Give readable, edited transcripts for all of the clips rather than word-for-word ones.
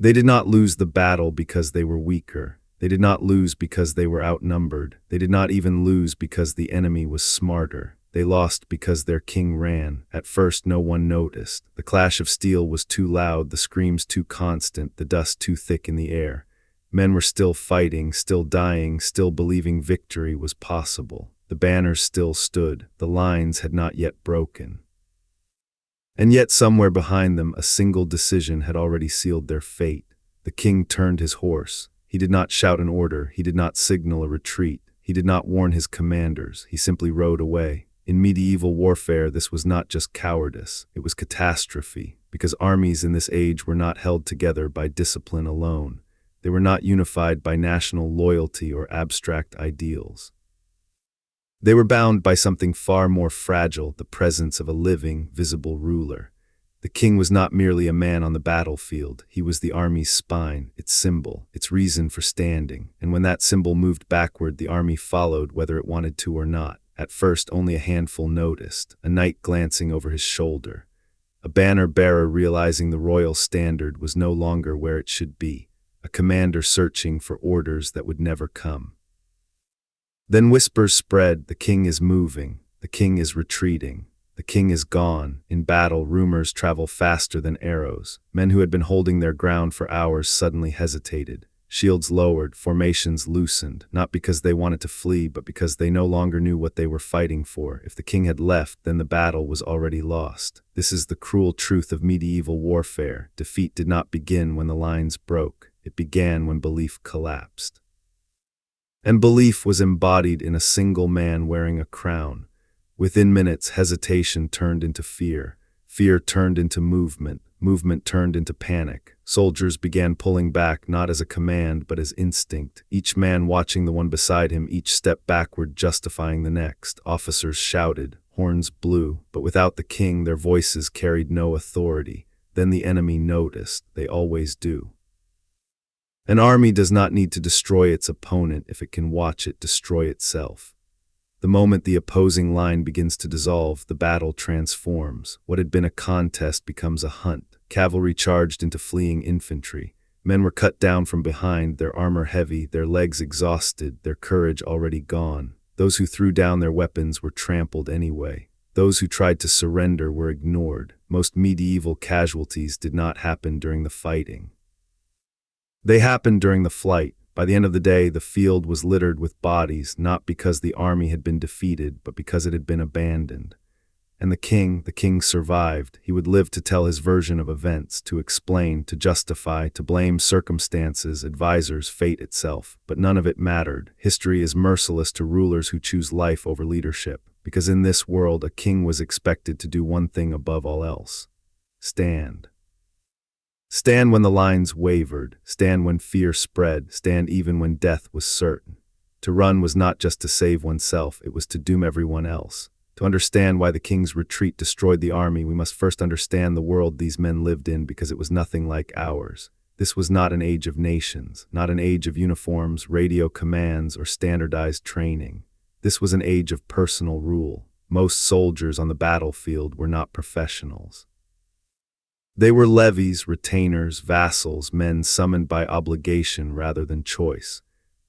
They did not lose the battle because they were weaker. They did not lose because they were outnumbered. They did not even lose because the enemy was smarter. They lost because their king ran. At first no one noticed. The clash of steel was too loud, the screams too constant, the dust too thick in the air. Men were still fighting, still dying, still believing victory was possible. The banners still stood. The lines had not yet broken. And yet somewhere behind them a single decision had already sealed their fate. The king turned his horse. He did not shout an order. He did not signal a retreat. He did not warn his commanders. He simply rode away. In medieval warfare, this was not just cowardice. It was catastrophe, because armies in this age were not held together by discipline alone. They were not unified by national loyalty or abstract ideals. They were bound by something far more fragile, the presence of a living, visible ruler. The king was not merely a man on the battlefield. He was the army's spine, its symbol, its reason for standing. And when that symbol moved backward, the army followed whether it wanted to or not. At first, only a handful noticed, a knight glancing over his shoulder. A banner bearer realizing the royal standard was no longer where it should be. A commander searching for orders that would never come. Then whispers spread, the king is moving, the king is retreating, the king is gone. In battle, rumors travel faster than arrows. Men who had been holding their ground for hours suddenly hesitated. Shields lowered, formations loosened, not because they wanted to flee, but because they no longer knew what they were fighting for. If the king had left, then the battle was already lost. This is the cruel truth of medieval warfare. Defeat did not begin when the lines broke. It began when belief collapsed. And belief was embodied in a single man wearing a crown. Within minutes, hesitation turned into fear. Fear turned into movement. Movement turned into panic. Soldiers began pulling back, not as a command, but as instinct. Each man watching the one beside him, each step backward justifying the next. Officers shouted, horns blew, but without the king, their voices carried no authority. Then the enemy noticed. They always do. An army does not need to destroy its opponent if it can watch it destroy itself. The moment the opposing line begins to dissolve, the battle transforms. What had been a contest becomes a hunt. Cavalry charged into fleeing infantry. Men were cut down from behind, their armor heavy, their legs exhausted, their courage already gone. Those who threw down their weapons were trampled anyway. Those who tried to surrender were ignored. Most medieval casualties did not happen during the fighting. They happened during the flight. By the end of the day, the field was littered with bodies, not because the army had been defeated, but because it had been abandoned. And the king survived. He would live to tell his version of events, to explain, to justify, to blame circumstances, advisors, fate itself. But none of it mattered. History is merciless to rulers who choose life over leadership, because in this world, a king was expected to do one thing above all else: stand. Stand when the lines wavered, stand when fear spread, stand even when death was certain. To run was not just to save oneself, it was to doom everyone else. To understand why the king's retreat destroyed the army, we must first understand the world these men lived in, because it was nothing like ours. This was not an age of nations, not an age of uniforms, radio commands, or standardized training. This was an age of personal rule. Most soldiers on the battlefield were not professionals. They were levies, retainers, vassals, men summoned by obligation rather than choice.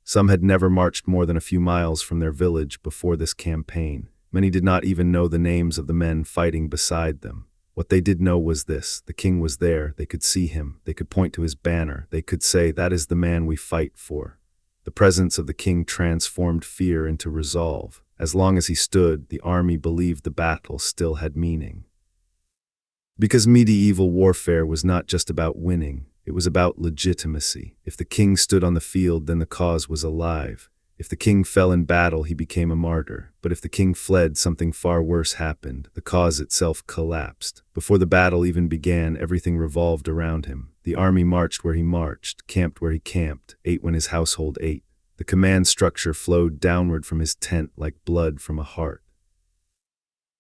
Some had never marched more than a few miles from their village before this campaign. Many did not even know the names of the men fighting beside them. What they did know was this: the king was there, they could see him, they could point to his banner, they could say, "That is the man we fight for." The presence of the king transformed fear into resolve. As long as he stood, the army believed the battle still had meaning. Because medieval warfare was not just about winning, it was about legitimacy. If the king stood on the field, then the cause was alive. If the king fell in battle, he became a martyr. But if the king fled, something far worse happened. The cause itself collapsed. Before the battle even began, everything revolved around him. The army marched where he marched, camped where he camped, ate when his household ate. The command structure flowed downward from his tent like blood from a heart.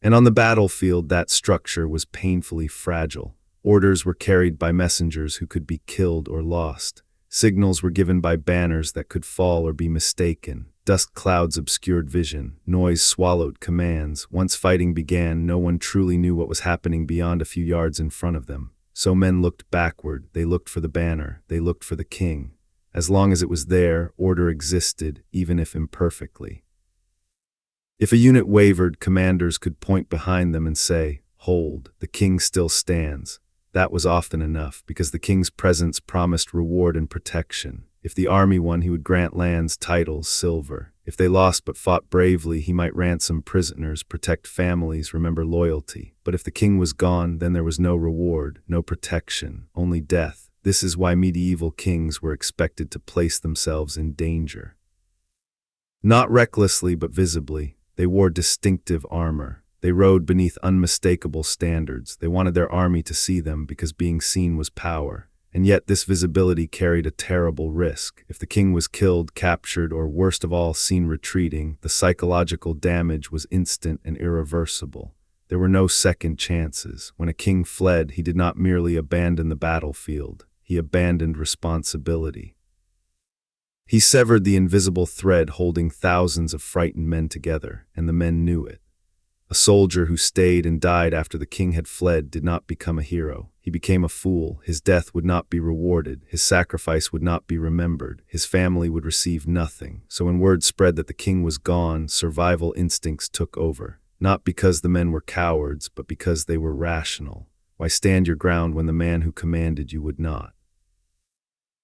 And on the battlefield, that structure was painfully fragile. Orders were carried by messengers who could be killed or lost. Signals were given by banners that could fall or be mistaken. Dust clouds obscured vision. Noise swallowed commands. Once fighting began, no one truly knew what was happening beyond a few yards in front of them. So men looked backward, they looked for the banner, they looked for the king. As long as it was there, order existed, even if imperfectly. If a unit wavered, commanders could point behind them and say, "Hold, the king still stands." That was often enough, because the king's presence promised reward and protection. If the army won, he would grant lands, titles, silver. If they lost but fought bravely, he might ransom prisoners, protect families, remember loyalty. But if the king was gone, then there was no reward, no protection, only death. This is why medieval kings were expected to place themselves in danger. Not recklessly, but visibly. They wore distinctive armor. They rode beneath unmistakable standards. They wanted their army to see them because being seen was power. And yet this visibility carried a terrible risk. If the king was killed, captured, or worst of all, seen retreating, the psychological damage was instant and irreversible. There were no second chances. When a king fled, he did not merely abandon the battlefield. He abandoned responsibility. He severed the invisible thread holding thousands of frightened men together, and the men knew it. A soldier who stayed and died after the king had fled did not become a hero. He became a fool. His death would not be rewarded. His sacrifice would not be remembered. His family would receive nothing. So when word spread that the king was gone, survival instincts took over. Not because the men were cowards, but because they were rational. Why stand your ground when the man who commanded you would not?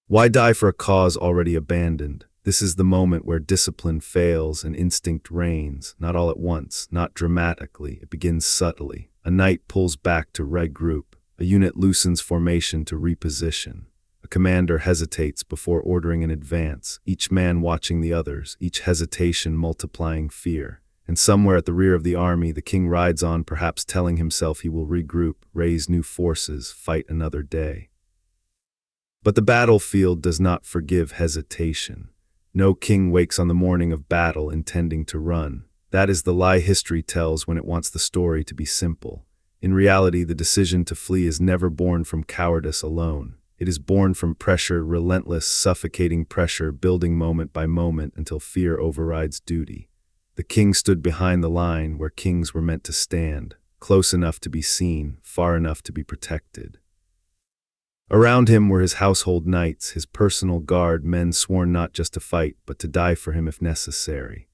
Why die for a cause already abandoned? This is the moment where discipline fails and instinct reigns, not all at once, not dramatically. It begins subtly. A knight pulls back to regroup. A unit loosens formation to reposition. A commander hesitates before ordering an advance, each man watching the others, each hesitation multiplying fear. And somewhere at the rear of the army, the king rides on, perhaps telling himself he will regroup, raise new forces, fight another day. But the battlefield does not forgive hesitation. No king wakes on the morning of battle intending to run. That is the lie history tells when it wants the story to be simple. In reality, the decision to flee is never born from cowardice alone. It is born from pressure, relentless, suffocating pressure, building moment by moment until fear overrides duty. The king stood behind the line where kings were meant to stand, close enough to be seen, far enough to be protected. Around him were his household knights, his personal guard, men sworn not just to fight, but to die for him if necessary.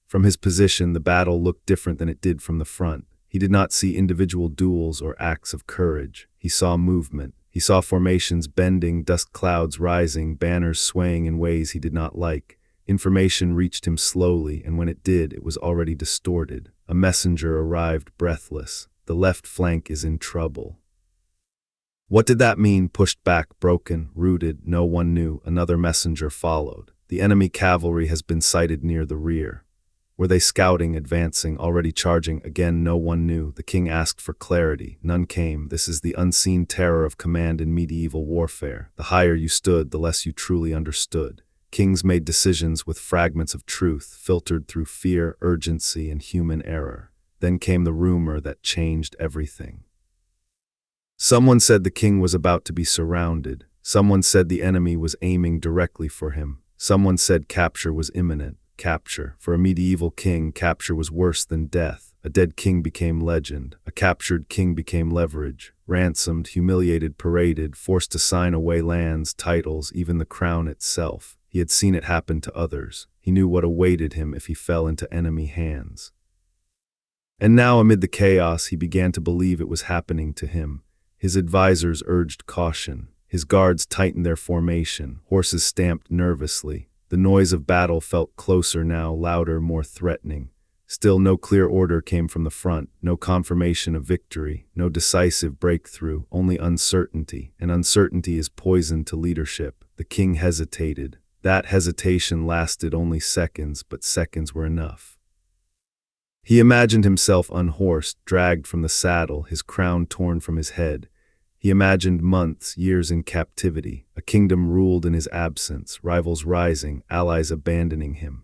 From his position, the battle looked different than it did from the front. He did not see individual duels or acts of courage. He saw movement. He saw formations bending, dust clouds rising, banners swaying in ways he did not like. Information reached him slowly, and when it did, it was already distorted. A messenger arrived breathless. The left flank is in trouble. What did that mean? Pushed back, broken, rooted, no one knew. Another messenger followed. The enemy cavalry has been sighted near the rear. Were they scouting, advancing, already charging? Again, no one knew. The king asked for clarity. None came. This is the unseen terror of command in medieval warfare. The higher you stood, the less you truly understood. Kings made decisions with fragments of truth, filtered through fear, urgency, and human error. Then came the rumor that changed everything. Someone said the king was about to be surrounded. Someone said the enemy was aiming directly for him. Someone said capture was imminent. Capture. For a medieval king, capture was worse than death. A dead king became legend. A captured king became leverage. Ransomed, humiliated, paraded, forced to sign away lands, titles, even the crown itself. He had seen it happen to others. He knew what awaited him if he fell into enemy hands. And now, amid the chaos, he began to believe it was happening to him. His advisors urged caution. His guards tightened their formation. Horses stamped nervously. The noise of battle felt closer now, louder, more threatening. Still, no clear order came from the front, no confirmation of victory, no decisive breakthrough, only uncertainty. And uncertainty is poison to leadership. The king hesitated. That hesitation lasted only seconds, but seconds were enough. He imagined himself unhorsed, dragged from the saddle, his crown torn from his head. He imagined months, years in captivity, a kingdom ruled in his absence, rivals rising, allies abandoning him.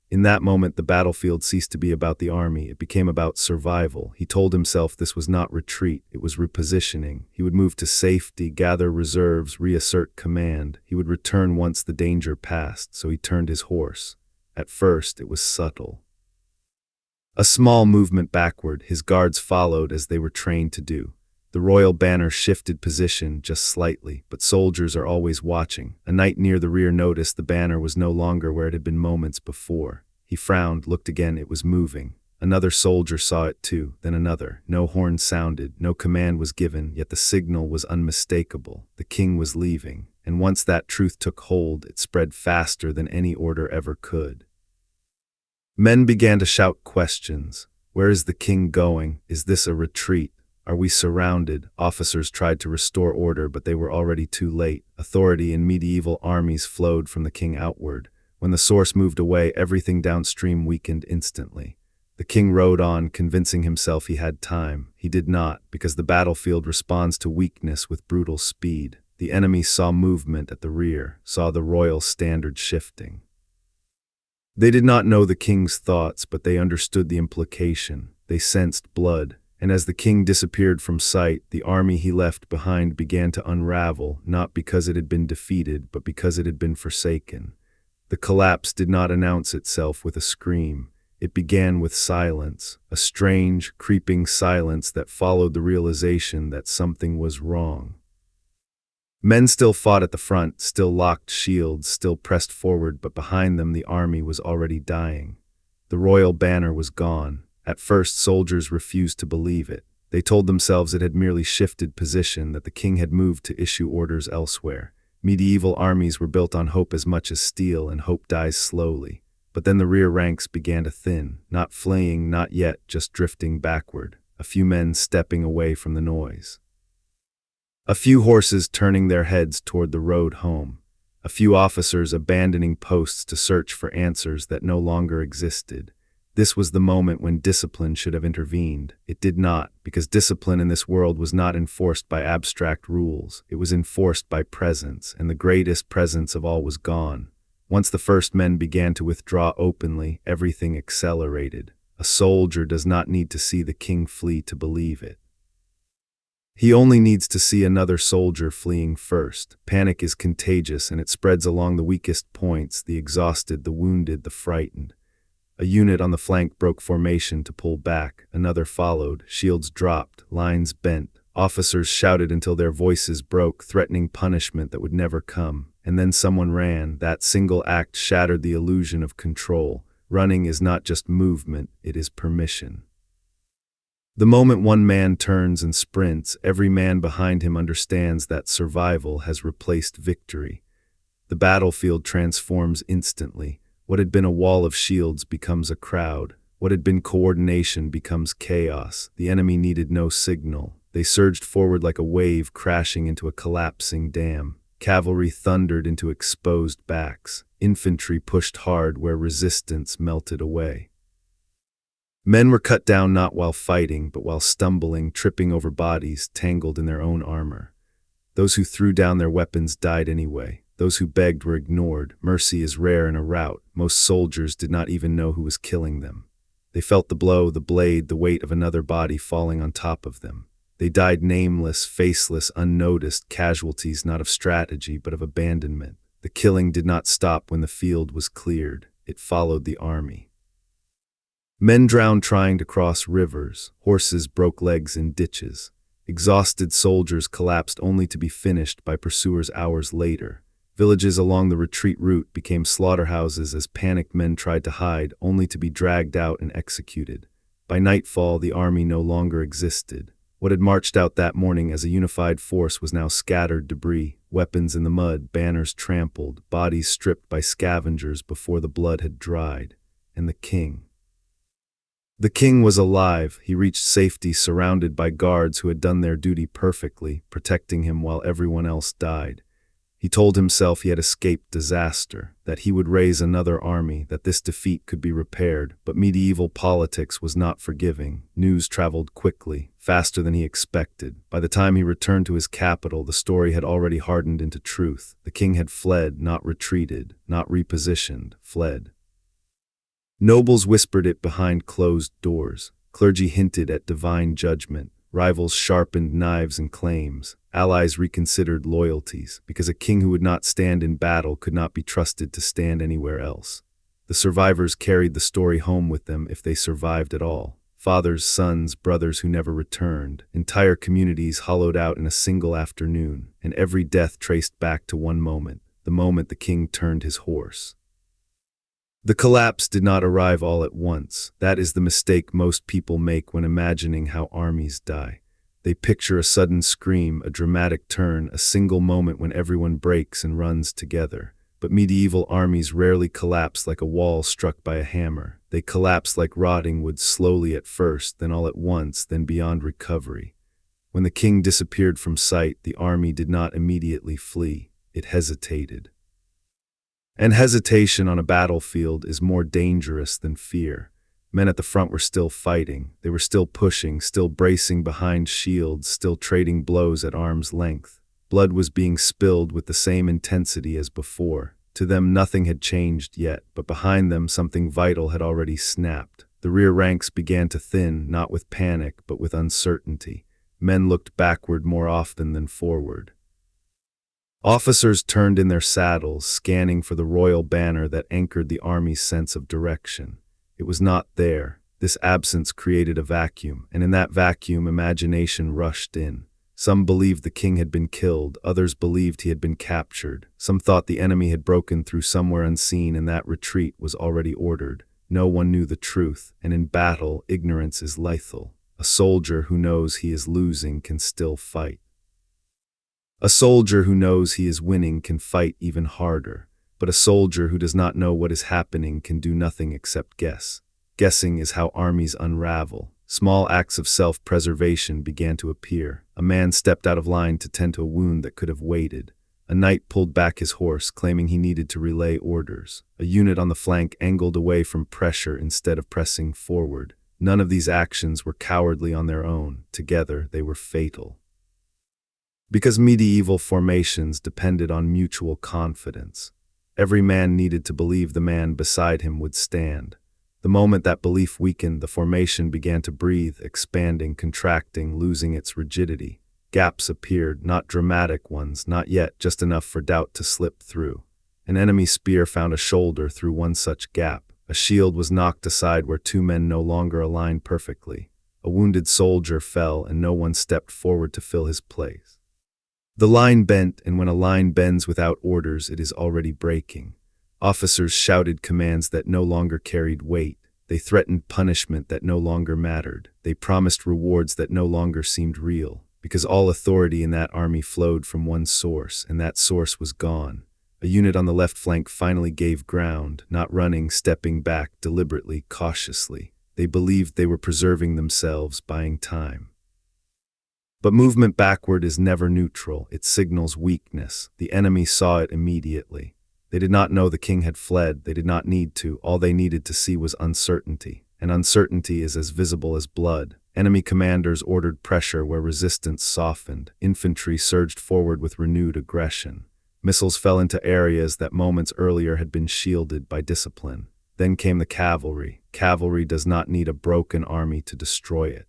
In that moment, the battlefield ceased to be about the army. It became about survival. He told himself this was not retreat, it was repositioning. He would move to safety, gather reserves, reassert command. He would return once the danger passed, so he turned his horse. At first, it was subtle. A small movement backward, his guards followed as they were trained to do. The royal banner shifted position just slightly, but soldiers are always watching. A knight near the rear noticed the banner was no longer where it had been moments before. He frowned, looked again, it was moving. Another soldier saw it too, then another. No horn sounded, no command was given, yet the signal was unmistakable. The king was leaving, and once that truth took hold, it spread faster than any order ever could. Men began to shout questions. Where is the king going? Is this a retreat? Are we surrounded? Officers tried to restore order, but they were already too late. Authority in medieval armies flowed from the king outward. When the source moved away, everything downstream weakened instantly. The king rode on, convincing himself he had time. He did not, because the battlefield responds to weakness with brutal speed. The enemy saw movement at the rear, saw the royal standard shifting. They did not know the king's thoughts, but they understood the implication. They sensed blood, and as the king disappeared from sight, the army he left behind began to unravel, not because it had been defeated, but because it had been forsaken. The collapse did not announce itself with a scream. It began with silence, a strange, creeping silence that followed the realization that something was wrong. Men still fought at the front, still locked shields, still pressed forward, but behind them the army was already dying. The royal banner was gone. At first, soldiers refused to believe it. They told themselves it had merely shifted position, that the king had moved to issue orders elsewhere. Medieval armies were built on hope as much as steel, and hope dies slowly. But then the rear ranks began to thin, not fleeing, not yet, just drifting backward, a few men stepping away from the noise. A few horses turning their heads toward the road home, a few officers abandoning posts to search for answers that no longer existed. This was the moment when discipline should have intervened. It did not, because discipline in this world was not enforced by abstract rules. It was enforced by presence, and the greatest presence of all was gone. Once the first men began to withdraw openly, everything accelerated. A soldier does not need to see the king flee to believe it. He only needs to see another soldier fleeing first. Panic is contagious, and it spreads along the weakest points, the exhausted, the wounded, the frightened. A unit on the flank broke formation to pull back. Another followed. Shields dropped, lines bent. Officers shouted until their voices broke, threatening punishment that would never come. And then someone ran. That single act shattered the illusion of control. Running is not just movement, it is permission. The moment one man turns and sprints, every man behind him understands that survival has replaced victory. The battlefield transforms instantly. What had been a wall of shields becomes a crowd. What had been coordination becomes chaos. The enemy needed no signal. They surged forward like a wave crashing into a collapsing dam. Cavalry thundered into exposed backs. Infantry pushed hard where resistance melted away. Men were cut down not while fighting, but while stumbling, tripping over bodies, tangled in their own armor. Those who threw down their weapons died anyway. Those who begged were ignored. Mercy is rare in a rout. Most soldiers did not even know who was killing them. They felt the blow, the blade, the weight of another body falling on top of them. They died nameless, faceless, unnoticed, casualties not of strategy but of abandonment. The killing did not stop when the field was cleared. It followed the army. Men drowned trying to cross rivers. Horses broke legs in ditches. Exhausted soldiers collapsed only to be finished by pursuers hours later. Villages along the retreat route became slaughterhouses as panicked men tried to hide, only to be dragged out and executed. By nightfall, the army no longer existed. What had marched out that morning as a unified force was now scattered debris, weapons in the mud, banners trampled, bodies stripped by scavengers before the blood had dried. And the king. The king was alive. He reached safety surrounded by guards who had done their duty perfectly, protecting him while everyone else died. He told himself he had escaped disaster, that he would raise another army, that this defeat could be repaired, but medieval politics was not forgiving. News traveled quickly, faster than he expected. By the time he returned to his capital, the story had already hardened into truth. The king had fled, not retreated, not repositioned, fled. Nobles whispered it behind closed doors. Clergy hinted at divine judgment. Rivals sharpened knives and claims. Allies reconsidered loyalties, because a king who would not stand in battle could not be trusted to stand anywhere else. The survivors carried the story home with them if they survived at all. Fathers, sons, brothers who never returned, entire communities hollowed out in a single afternoon, and every death traced back to one moment, the moment the king turned his horse. The collapse did not arrive all at once. That is the mistake most people make when imagining how armies die. They picture a sudden scream, a dramatic turn, a single moment when everyone breaks and runs together. But medieval armies rarely collapse like a wall struck by a hammer. They collapse like rotting wood, slowly at first, then all at once, then beyond recovery. When the king disappeared from sight, the army did not immediately flee. It hesitated. And hesitation on a battlefield is more dangerous than fear. Men at the front were still fighting. They were still pushing, still bracing behind shields, still trading blows at arm's length. Blood was being spilled with the same intensity as before. To them nothing had changed yet, but behind them something vital had already snapped. The rear ranks began to thin, not with panic, but with uncertainty. Men looked backward more often than forward. Officers turned in their saddles, scanning for the royal banner that anchored the army's sense of direction. It was not there. This absence created a vacuum, and in that vacuum imagination rushed in. Some believed the king had been killed, others believed he had been captured. Some thought the enemy had broken through somewhere unseen and that retreat was already ordered. No one knew the truth, and in battle, ignorance is lethal. A soldier who knows he is losing can still fight. A soldier who knows he is winning can fight even harder, but a soldier who does not know what is happening can do nothing except guess. Guessing is how armies unravel. Small acts of self-preservation began to appear. A man stepped out of line to tend to a wound that could have waited. A knight pulled back his horse, claiming he needed to relay orders. A unit on the flank angled away from pressure instead of pressing forward. None of these actions were cowardly on their own. Together, they were fatal. Because medieval formations depended on mutual confidence. Every man needed to believe the man beside him would stand. The moment that belief weakened, the formation began to breathe, expanding, contracting, losing its rigidity. Gaps appeared, not dramatic ones, not yet, just enough for doubt to slip through. An enemy spear found a shoulder through one such gap. A shield was knocked aside where two men no longer aligned perfectly. A wounded soldier fell, and no one stepped forward to fill his place. The line bent, and when a line bends without orders, it is already breaking. Officers shouted commands that no longer carried weight. They threatened punishment that no longer mattered. They promised rewards that no longer seemed real, because all authority in that army flowed from one source, and that source was gone. A unit on the left flank finally gave ground, not running, stepping back deliberately, cautiously. They believed they were preserving themselves, buying time. But movement backward is never neutral. It signals weakness. The enemy saw it immediately. They did not know the king had fled. They did not need to. All they needed to see was uncertainty. And uncertainty is as visible as blood. Enemy commanders ordered pressure where resistance softened. Infantry surged forward with renewed aggression. Missiles fell into areas that moments earlier had been shielded by discipline. Then came the cavalry. Cavalry does not need a broken army to destroy it.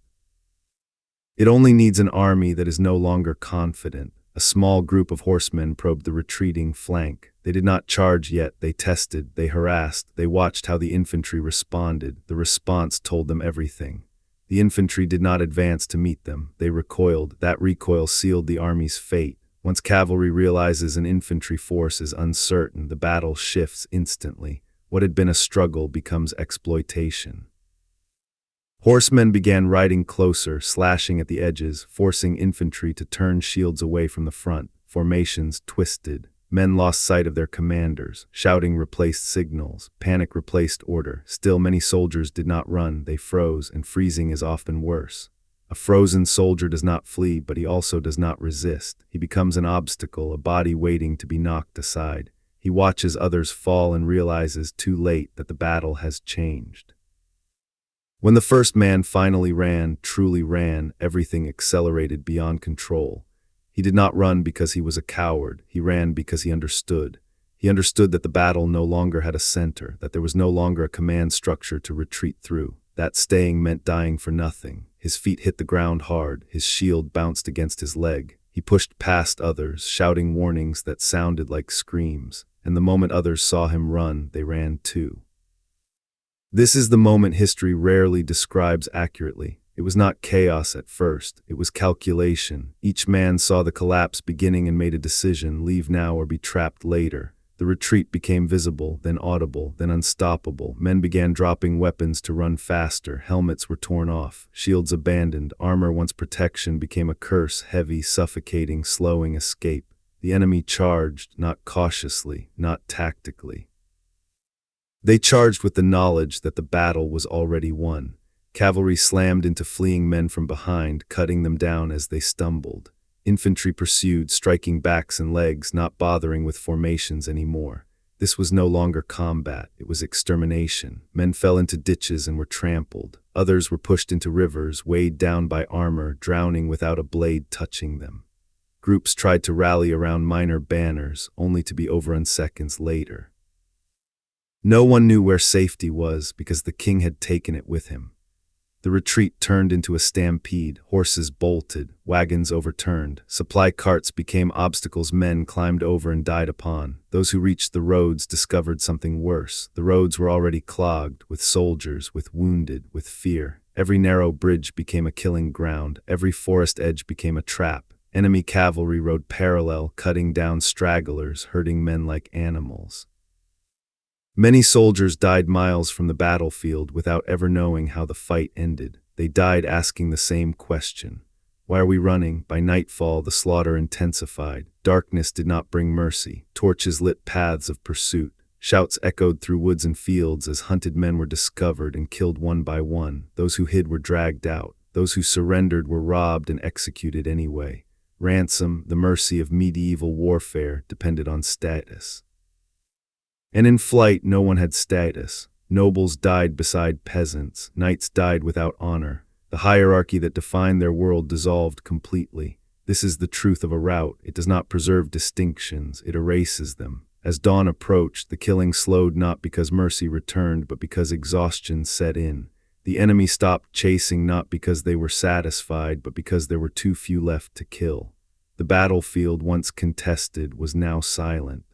It only needs an army that is no longer confident. A small group of horsemen probed the retreating flank. They did not charge yet. They tested, they harassed, they watched how the infantry responded. The response told them everything. The infantry did not advance to meet them. They recoiled. That recoil sealed the army's fate. Once cavalry realizes an infantry force is uncertain, the battle shifts instantly. What had been a struggle becomes exploitation. Horsemen began riding closer, slashing at the edges, forcing infantry to turn shields away from the front. Formations twisted. Men lost sight of their commanders. Shouting replaced signals. Panic replaced order. Still, many soldiers did not run. They froze, and freezing is often worse. A frozen soldier does not flee, but he also does not resist. He becomes an obstacle, a body waiting to be knocked aside. He watches others fall and realizes too late that the battle has changed. When the first man finally ran, truly ran, everything accelerated beyond control. He did not run because he was a coward. He ran because he understood. He understood that the battle no longer had a center, that there was no longer a command structure to retreat through. That staying meant dying for nothing. His feet hit the ground hard. His shield bounced against his leg. He pushed past others, shouting warnings that sounded like screams. And the moment others saw him run, they ran too. This is the moment history rarely describes accurately. It was not chaos at first, it was calculation. Each man saw the collapse beginning and made a decision: leave now or be trapped later. The retreat became visible, then audible, then unstoppable. Men began dropping weapons to run faster. Helmets were torn off, shields abandoned. Armor, once protection, became a curse, heavy, suffocating, slowing escape. The enemy charged, not cautiously, not tactically. They charged with the knowledge that the battle was already won. Cavalry slammed into fleeing men from behind, cutting them down as they stumbled. Infantry pursued, striking backs and legs, not bothering with formations anymore. This was no longer combat, it was extermination. Men fell into ditches and were trampled. Others were pushed into rivers, weighed down by armor, drowning without a blade touching them. Groups tried to rally around minor banners, only to be overrun seconds later. No one knew where safety was because the king had taken it with him. The retreat turned into a stampede. Horses bolted, wagons overturned, supply carts became obstacles men climbed over and died upon. Those who reached the roads discovered something worse. The roads were already clogged, with soldiers, with wounded, with fear. Every narrow bridge became a killing ground. Every forest edge became a trap. Enemy cavalry rode parallel, cutting down stragglers, herding men like animals. Many soldiers died miles from the battlefield without ever knowing how the fight ended. They died asking the same question: why are we running? By nightfall, the slaughter intensified. Darkness did not bring mercy. Torches lit paths of pursuit. Shouts echoed through woods and fields as hunted men were discovered and killed one by one. Those who hid were dragged out. Those who surrendered were robbed and executed anyway. Ransom, the mercy of medieval warfare, depended on status. And in flight, no one had status. Nobles died beside peasants. Knights died without honor. The hierarchy that defined their world dissolved completely. This is the truth of a rout. It does not preserve distinctions. It erases them. As dawn approached, the killing slowed not because mercy returned, but because exhaustion set in. The enemy stopped chasing not because they were satisfied, but because there were too few left to kill. The battlefield, once contested, was now silent.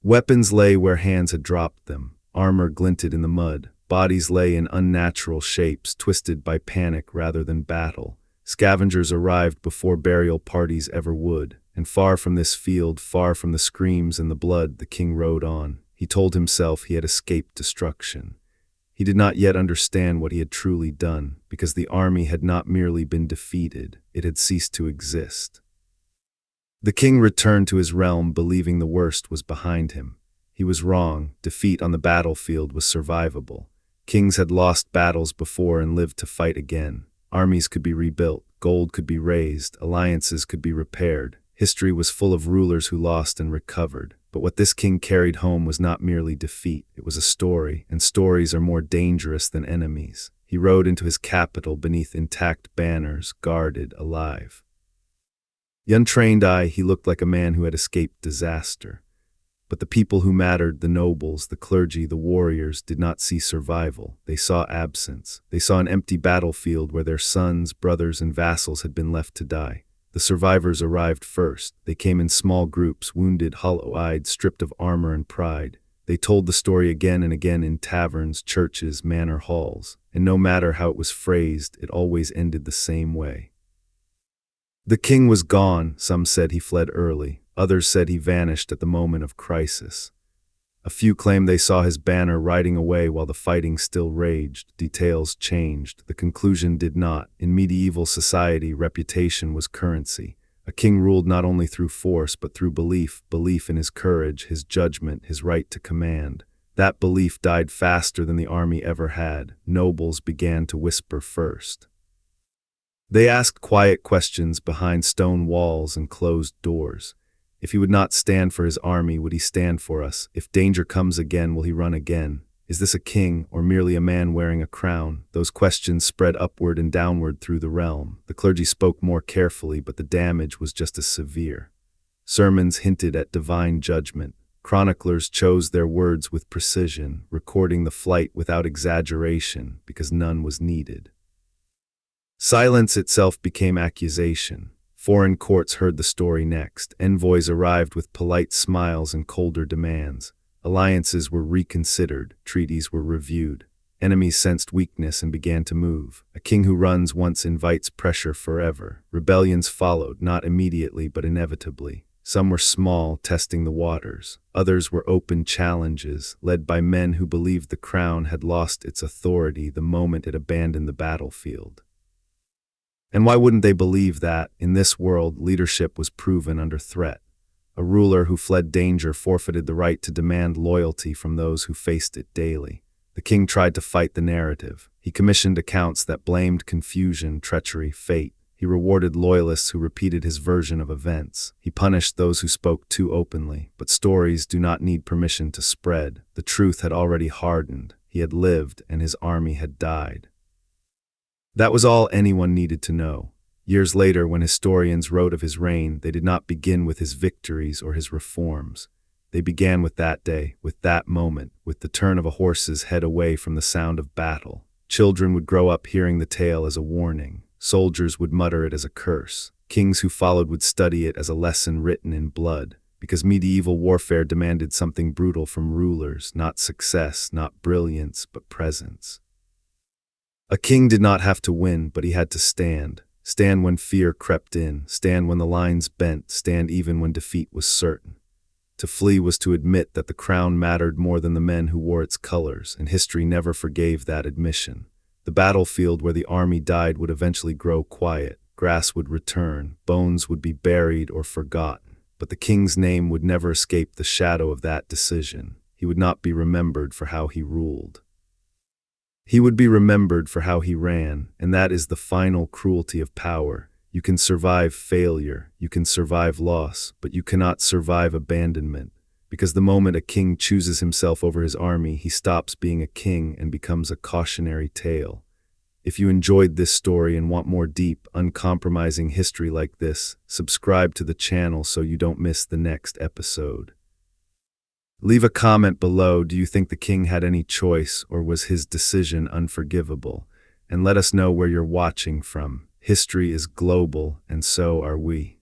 Weapons lay where hands had dropped them. Armor glinted in the mud. Bodies lay in unnatural shapes, twisted by panic rather than battle. Scavengers arrived before burial parties ever would. And far from this field, far from the screams and the blood, the king rode on. He told himself he had escaped destruction. He did not yet understand what he had truly done, because the army had not merely been defeated, it had ceased to exist. The king returned to his realm believing the worst was behind him. He was wrong. Defeat on the battlefield was survivable. Kings had lost battles before and lived to fight again. Armies could be rebuilt, gold could be raised, alliances could be repaired. History was full of rulers who lost and recovered. But what this king carried home was not merely defeat, it was a story, and stories are more dangerous than enemies. He rode into his capital beneath intact banners, guarded, alive. The untrained eye, he looked like a man who had escaped disaster. But the people who mattered, the nobles, the clergy, the warriors, did not see survival. They saw absence. They saw an empty battlefield where their sons, brothers, and vassals had been left to die. The survivors arrived first. They came in small groups, wounded, hollow-eyed, stripped of armor and pride. They told the story again and again in taverns, churches, manor halls. And no matter how it was phrased, it always ended the same way. The king was gone. Some said he fled early. Others said he vanished at the moment of crisis. A few claimed they saw his banner riding away while the fighting still raged. Details changed. The conclusion did not. In medieval society, reputation was currency. A king ruled not only through force but through belief in his courage, his judgment, his right to command. That belief died faster than the army ever had. Nobles began to whisper first. They asked quiet questions behind stone walls and closed doors. If he would not stand for his army, would he stand for us? If danger comes again, will he run again? Is this a king, or merely a man wearing a crown? Those questions spread upward and downward through the realm. The clergy spoke more carefully, but the damage was just as severe. Sermons hinted at divine judgment. Chroniclers chose their words with precision, recording the flight without exaggeration, because none was needed. Silence itself became accusation. Foreign courts heard the story next. Envoys arrived with polite smiles and colder demands. Alliances were reconsidered, treaties were reviewed. Enemies sensed weakness and began to move. A king who runs once invites pressure forever. Rebellions followed, not immediately but inevitably. Some were small, testing the waters. Others were open challenges, led by men who believed the crown had lost its authority the moment it abandoned the battlefield. And why wouldn't they believe that, in this world, leadership was proven under threat? A ruler who fled danger forfeited the right to demand loyalty from those who faced it daily. The king tried to fight the narrative. He commissioned accounts that blamed confusion, treachery, fate. He rewarded loyalists who repeated his version of events. He punished those who spoke too openly. But stories do not need permission to spread. The truth had already hardened. He had lived, and his army had died. That was all anyone needed to know. Years later, when historians wrote of his reign, they did not begin with his victories or his reforms. They began with that day, with that moment, with the turn of a horse's head away from the sound of battle. Children would grow up hearing the tale as a warning. Soldiers would mutter it as a curse. Kings who followed would study it as a lesson written in blood, because medieval warfare demanded something brutal from rulers, not success, not brilliance, but presence. A king did not have to win, but he had to stand. Stand when fear crept in, stand when the lines bent, stand even when defeat was certain. To flee was to admit that the crown mattered more than the men who wore its colors, and history never forgave that admission. The battlefield where the army died would eventually grow quiet, grass would return, bones would be buried or forgotten. But the king's name would never escape the shadow of that decision. He would not be remembered for how he ruled. He would be remembered for how he ran, and that is the final cruelty of power. You can survive failure, you can survive loss, but you cannot survive abandonment. Because the moment a king chooses himself over his army, he stops being a king and becomes a cautionary tale. If you enjoyed this story and want more deep, uncompromising history like this, subscribe to the channel so you don't miss the next episode. Leave a comment below. Do you think the king had any choice, or was his decision unforgivable? And let us know where you're watching from. History is global, and so are we.